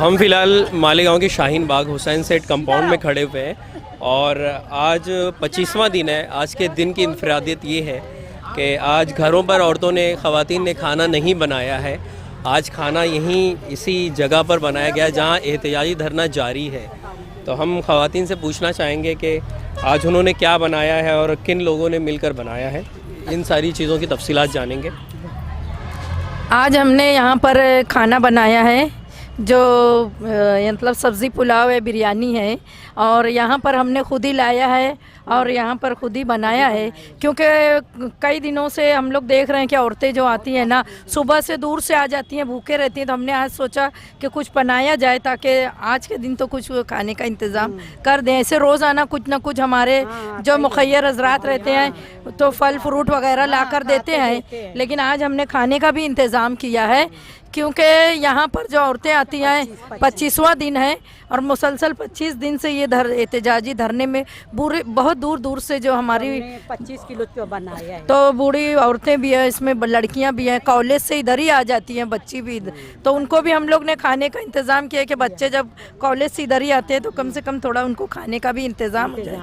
हम फ़िलहाल मालेगांव के शाहीन बाग हुसैन सेठ कंपाउंड में खड़े हुए हैं और आज 25वां दिन है। आज के दिन की इन्फरादियत ये है कि आज घरों पर औरतों ने ख़वातीन ने खाना नहीं बनाया है। आज खाना यहीं इसी जगह पर बनाया गया जहां एहतजाजी धरना जारी है। तो हम ख़वातीन से पूछना चाहेंगे कि आज उन्होंने क्या बनाया है और किन लोगों ने मिलकर बनाया है। इन सारी चीज़ों की तफसीलात जानेंगे। आज हमने यहाँ पर खाना बनाया है जो मतलब सब्ज़ी पुलाव है, बिरयानी है और यहाँ पर हमने खुद ही लाया है और यहाँ पर खुद ही बनाया है। क्योंकि कई दिनों से हम लोग देख रहे हैं कि औरतें जो आती हैं ना सुबह से दूर से आ जाती हैं, भूखे रहती हैं। तो हमने आज सोचा कि कुछ बनाया जाए ताकि आज के दिन तो कुछ खाने का इंतज़ाम कर दें। ऐसे रोज़ाना कुछ ना कुछ हमारे जो मुखय्यर हज़रात रहते हैं तो फल फ्रूट वगैरह ला कर देते हैं, लेकिन आज हमने खाने का भी इंतज़ाम किया है क्योंकि यहाँ पर जो औरतें आती हैं 25वां दिन है और मुसलसल 25 दिन से ये एहतजाजी धरने में बहुत दूर दूर से जो हमारी 25 किलो तो बनाया है। तो बूढ़ी औरतें भी हैं, इसमें लड़कियां भी हैं, कॉलेज से इधर ही आ जाती हैं, बच्ची भी इधर। तो उनको भी हम लोग ने खाने का इंतज़ाम किया कि बच्चे जब कॉलेज से इधर ही आते हैं तो कम से कम थोड़ा उनको खाने का भी इंतज़ाम हो जाए।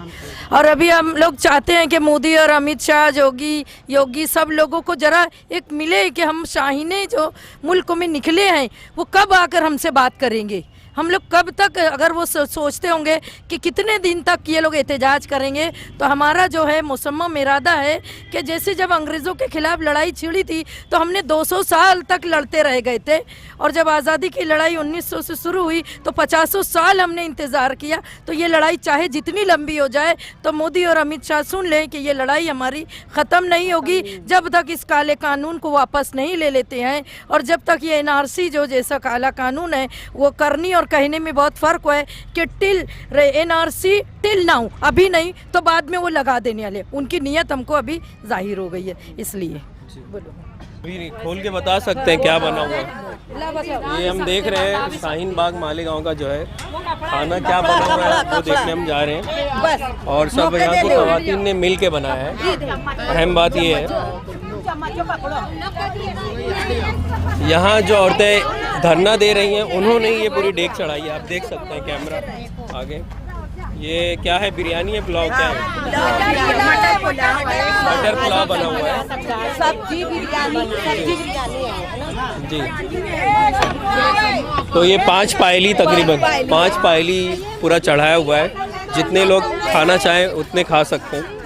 और अभी हम लोग चाहते हैं कि मोदी और अमित शाह योगी सब लोगों को ज़रा एक मिले कि हम शाहीने जो मुल्क में निकले हैं वो कब आकर हमसे बात करेंगे। हम लोग कब तक, अगर वो सोचते होंगे कि कितने दिन तक ये लोग एहतजाज करेंगे, तो हमारा जो है मुसम्मम इरादा है कि जैसे जब अंग्रेज़ों के ख़िलाफ़ लड़ाई छिड़ी थी तो हमने 200 साल तक लड़ते रह गए थे और जब आज़ादी की लड़ाई 1900 से शुरू हुई तो 50 साल हमने इंतज़ार किया। तो ये लड़ाई चाहे जितनी लंबी हो जाए तो मोदी और अमित शाह सुन लें कि ये लड़ाई हमारी ख़त्म नहीं होगी जब तक इस काले कानून को वापस नहीं ले लेते हैं और जब तक ये NRC जो जैसा काला कानून है वो करनी और कहने में बहुत फ़र्क है कि NRC टिल नाउ, अभी नहीं तो बाद में वो लगा देने वाले। उनकी नीयत हमको अभी जाहिर हो गई है, इसलिए बोलो। खोल के बता सकते हैं क्या बना हुआ है? ये हम देख रहे हैं शाहीन बाग मालेगांव का जो है खाना क्या बना हुआ है वो देखने हम जा रहे हैं और सब यहाँ की ख़वातीन ने मिल के बनाया है। अहम बात ये है यहाँ जो औरतें धरना दे रही हैं उन्होंने ये पूरी डेग चढ़ाई है। आप देख सकते हैं कैमरा आगे। ये क्या है, बिरयानी है, पुलाव क्या है? मटर पुलाव बना हुआ है, सब्जी बिरयानी जी। तो ये 5 पायली, तकरीबन 5 पायली पूरा चढ़ाया हुआ है। जितने लोग खाना चाहें उतने खा सकते हैं।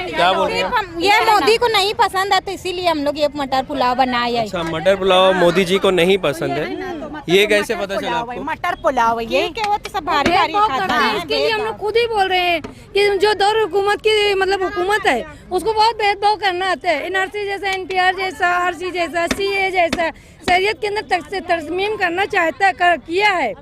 क्या बोल रहे हैं? ये मोदी को नहीं पसंद है तो इसीलिए हम लोग ये मटर पुलाव बनाया है। अच्छा, मटर पुलाव मोदी जी को नहीं पसंद है, ये कैसे पता चला आपको? मटर पुलाव ये वो तो सब भारी भारी खाता है। इसके लिए हम लोग खुद ही बोल रहे हैं कि जो दौर हुकूमत की मतलब हुकूमत है उसको बहुत भेदभाव करना आता है। NRC जैसा, NPR जैसा, RC जैसा, CA जैसा शरीयत के अंदर तरमीम करना चाहता किया है।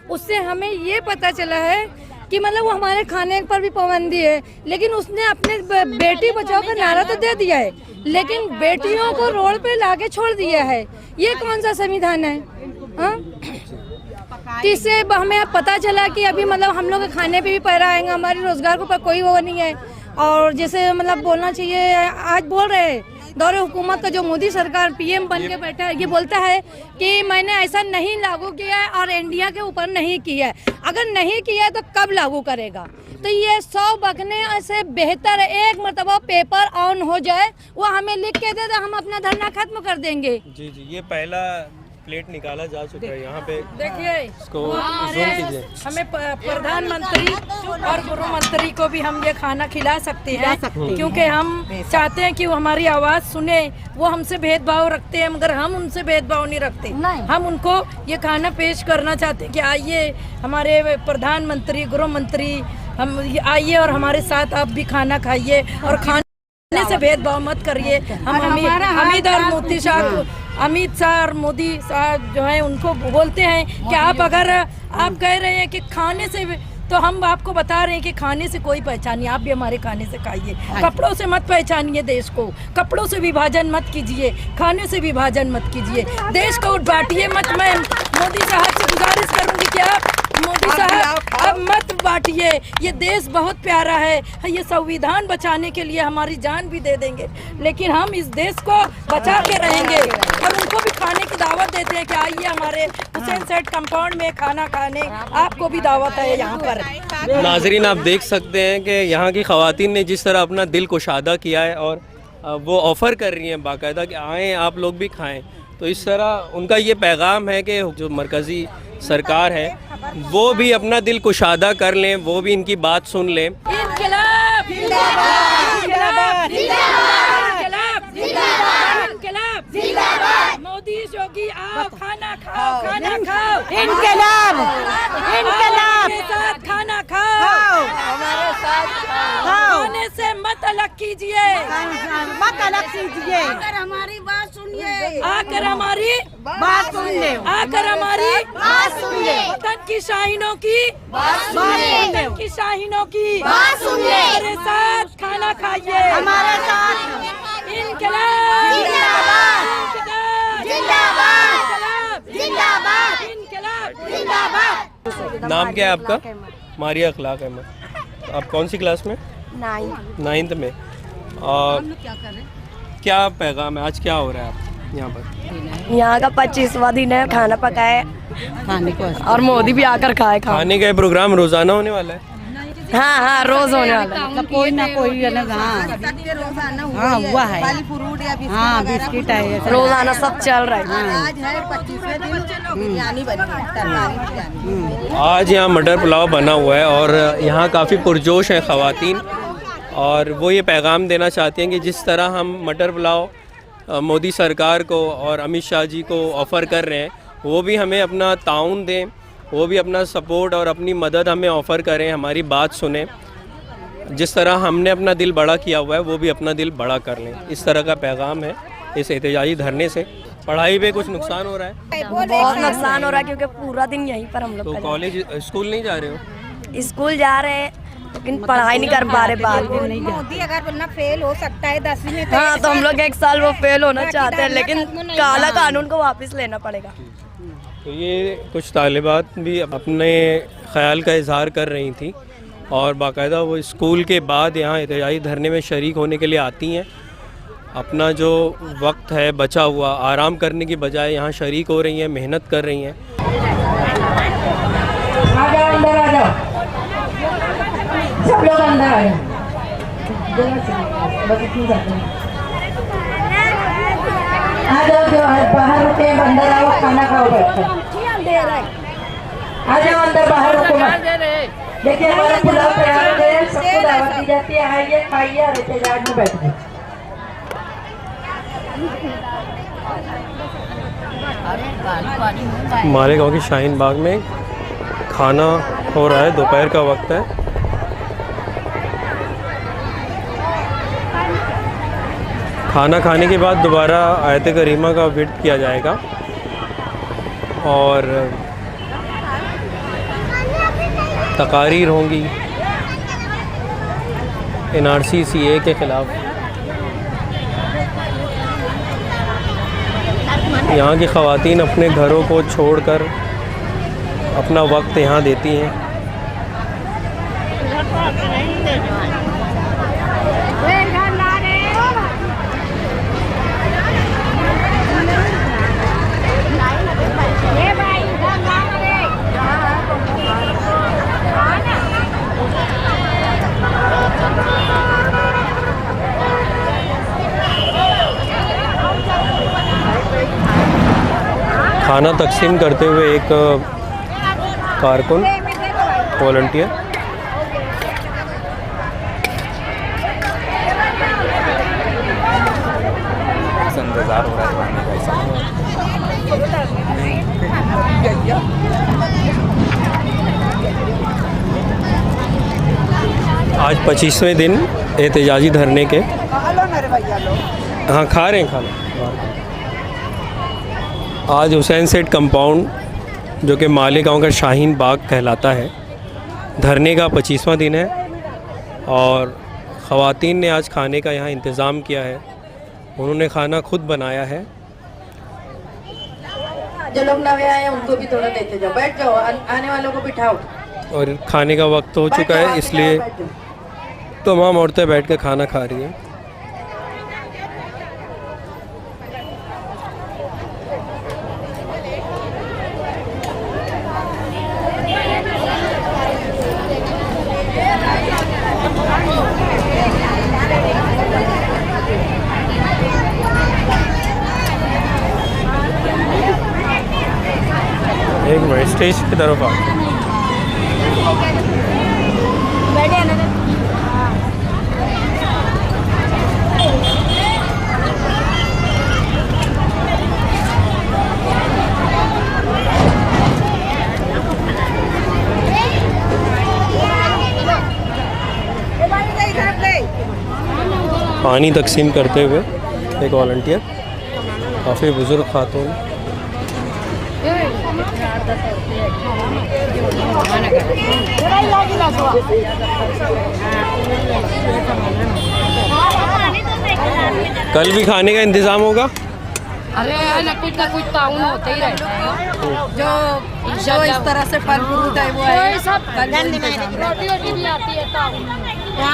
उससे हमें ये पता चला है कि मतलब वो हमारे खाने पर भी पाबंदी है, लेकिन उसने अपने बेटी बचाओ का नारा तो दे दिया है लेकिन बेटियों को रोड पे लाके छोड़ दिया है। ये कौन सा संविधान है? इससे हमें पता चला कि अभी मतलब हम लोग खाने पे भी पैरा आएंगे, हमारे रोजगार को पर कोई वो नहीं है। और जैसे मतलब बोलना चाहिए, आज बोल रहे हैं दौरे हुकूमत का जो मोदी सरकार PM बन के बैठा है, ये बोलता है कि मैंने ऐसा नहीं लागू किया है और इंडिया के ऊपर नहीं किया है। अगर नहीं किया है तो कब लागू करेगा? तो ये 100 बकने से बेहतर है एक मरतबा पेपर ऑन हो जाए, वो हमें लिख के दे दे, हम अपना धरना खत्म कर देंगे। जी जी, ये पहला प्लेट निकाला जा चुका है। यहाँ पे देखिए, इसको जूम कीजिए। हमें प्रधानमंत्री और गृह मंत्री को भी हम ये खाना खिला सकते हैं क्योंकि हम चाहते हैं कि वो हमारी आवाज़ सुने। वो हमसे भेदभाव रखते हैं मगर हम उनसे भेदभाव नहीं रखते। हम उनको ये खाना पेश करना चाहते हैं कि आइए हमारे प्रधानमंत्री, गृह मंत्री, हम आइए और हमारे साथ आप भी खाना खाइए और खाने से भेदभाव मत करिए। हम अमित शाह और मोदी साहब जो है उनको बोलते हैं कि आप अगर आप कह रहे हैं कि खाने से, तो हम आपको बता रहे हैं कि खाने से कोई पहचान नहीं, आप भी हमारे खाने से खाइए। कपड़ों से मत पहचानिए देश को, कपड़ों से विभाजन मत कीजिए, खाने से विभाजन मत कीजिए, देश को बांटिए मत। मैं मोदी साहब से गुजारिश करूंगी कि आप मोदी साहब अब मत बांटिए, ये देश बहुत प्यारा है, ये संविधान बचाने के लिए हमारी जान भी दे देंगे, लेकिन हम इस देश को बचा के रहेंगे। और उनको भी खाने की दावत देते हैं कि आइए हमारे हुसैन सेठ कंपाउंड में खाना खाने, आपको भी दावत है यहाँ पर। नाजरीन, आप देख सकते हैं कि यहाँ की ख़वातीन ने जिस तरह अपना दिल कुशादा किया है और वो ऑफ़र कर रही हैं बाकायदा कि आएँ आप लोग भी खाएं। तो इस तरह उनका ये पैगाम है कि जो मरकज़ी सरकार है वो भी अपना दिल कुशादा कर लें, वो भी इनकी बात सुन लें। इनकलाब जिंदाबाद, इनकलाब जिंदाबाद, इनकलाब जिंदाबाद, मोदी योगी आओ खाना खाओ, खाना खाओ, इनकलाब इनकलाब के साथ खाना खाओ, हमारे साथ खाओ, खाने से मत अलग कीजिए, मत अलग कीजिए, आकर हमारी बात सुनिए, आकर हमारी बात सुन ले, आकर हमारी बात सुन ले, वतन की शाहीनों की बात सुन ले, वतन की शाहीनों की बात सुन ले, हमारे साथ खाना खाइए, हमारे साथ इनकलाब जिंदाबाद, जिंदाबाद, जिंदाबाद, इनकलाब जिंदाबाद। नाम क्या है आपका? मारिया अखलाक अहमद। आप कौन सी क्लास में? 9th में। और क्या पैगाम है, आज क्या हो रहा है आप यहाँ पर? यहाँ का 25वां दिन है, खाना पकाए खाने को और मोदी भी आकर खाए। खाने का ये प्रोग्राम रोज़ाना होने वाला है? हाँ रोज होने वाला है। कोई ना कोई अलग हाँ हुआ है, हाँ बिस्किट है, रोजाना सब चल रहा है। आज है 25वें दिन, बिरयानी बनी है, तरकारी। आज यहाँ मटर पुलाव बना हुआ है और यहाँ काफ़ी पुरजोश हैं ख़वातीन और वो ये पैगाम देना चाहती हैं कि जिस तरह हम मटर पुलाव मोदी सरकार को और अमित शाह जी को ऑफ़र कर रहे हैं, वो भी हमें अपना ताउन दें, वो भी अपना सपोर्ट और अपनी मदद हमें ऑफ़र करें, हमारी बात सुनें। जिस तरह हमने अपना दिल बड़ा किया हुआ है वो भी अपना दिल बड़ा कर लें। इस तरह का पैगाम है इस एहतजाजी धरने से। पढ़ाई पे कुछ नुकसान हो रहा है? बहुत नुकसान हो रहा है क्योंकि पूरा दिन यहीं पर हम तो लोग कॉलेज स्कूल नहीं जा रहे हो? स्कूल जा रहे हैं लेकिन पढ़ाई नहीं कर पा रहे। बाद में मोदी अगर बनना फेल हो सकता है 10वीं में, हाँ तो हम लोग 1 साल वो फेल होना चाहते हैं, लेकिन काला कानून को वापस लेना पड़ेगा। तो ये कुछ तालिबात भी अपने ख्याल का इजहार कर रही थी और बाकायदा वो स्कूल के बाद यहाँ एहतजाजी धरने में शरीक होने के लिए आती हैं। अपना जो वक्त है बचा हुआ आराम करने की बजाय यहाँ शरीक हो रही हैं, मेहनत कर रही हैं। आ जाओ अंदर, आ जाओ सब लोग अंदर आ जाओ, बस इतनी करते हैं। आ जाओ, जो बाहर रुके अंदर आओ, खाना खाओ बैठ कर। आ जाओ अंदर, बाहर रुको मत। देखिए हमारा पुलाव तैयार हो गया, सबको दावत दी जाती है, आइए खाइए और एहतजाज में बैठिए। हमारे गाँव की शाहीन बाग में खाना हो रहा है, दोपहर का वक्त है। खाना खाने के बाद दोबारा आयत करीमा का विर्द किया जाएगा और तकारीर होंगी NRC CA के ख़िलाफ़। यहाँ की ख़वातीन अपने घरों को छोड़कर अपना वक्त यहाँ देती हैं। खाना तकसीम करते हुए एक कारकुन वॉलंटियर इंतज़ार हो रहा है। आज 25वें दिन एहतजाजी धरने के। हाँ खा रहे हैं खाना। आज हुसैन सेठ कंपाउंड जो कि मालेगांव का शाहीन बाग कहलाता है, धरने का 25वां दिन है और ख़वातीन ने आज खाने का यहाँ इंतज़ाम किया है। उन्होंने खाना खुद बनाया है जो लोग नवे आए हैं उनको भी थोड़ा देते जाओ, बैठ जाओ, आने वालों को बिठाओ। और खाने का वक्त हो चुका है, इसलिए तमाम औरतें बैठ कर खाना खा रही हैं। एक मिनट, स्टेज की तरफ आ पानी तकसीम करते हुए एक वॉलंटियर, काफ़ी बुजुर्ग खातून। कल भी खाने का इंतज़ाम होगा? अरे ना कुछ ताउन होते ही रहता है। जो इस तरह से फल फ्रूट है वो है, रोटी वोटी भी आती है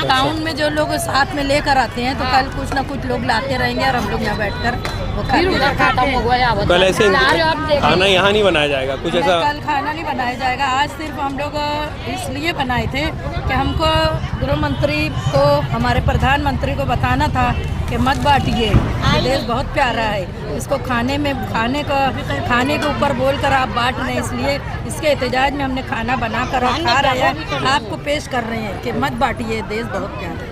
टाउन में जो लोग साथ में लेकर आते हैं, तो कल कुछ ना कुछ लोग लाते रहेंगे और हम लोग यहाँ बैठकर वो खत्म हो गया। कल ऐसे खाना यहाँ नहीं बनाया जाएगा, कुछ ऐसा? कल खाना नहीं बनाया जाएगा, आज सिर्फ हम लोग इसलिए बनाए थे कि हमको गृह मंत्री को, हमारे प्रधानमंत्री को बताना था कि मत बांटिए, देश बहुत प्यारा है, इसको खाने के ऊपर बोलकर आप बांट रहे हैं, इसलिए इसके एहतजाज में हमने खाना बनाकर और खा रहे हैं, आपको पेश कर रहे हैं कि मत बांटिए, देश बहुत प्यारा है।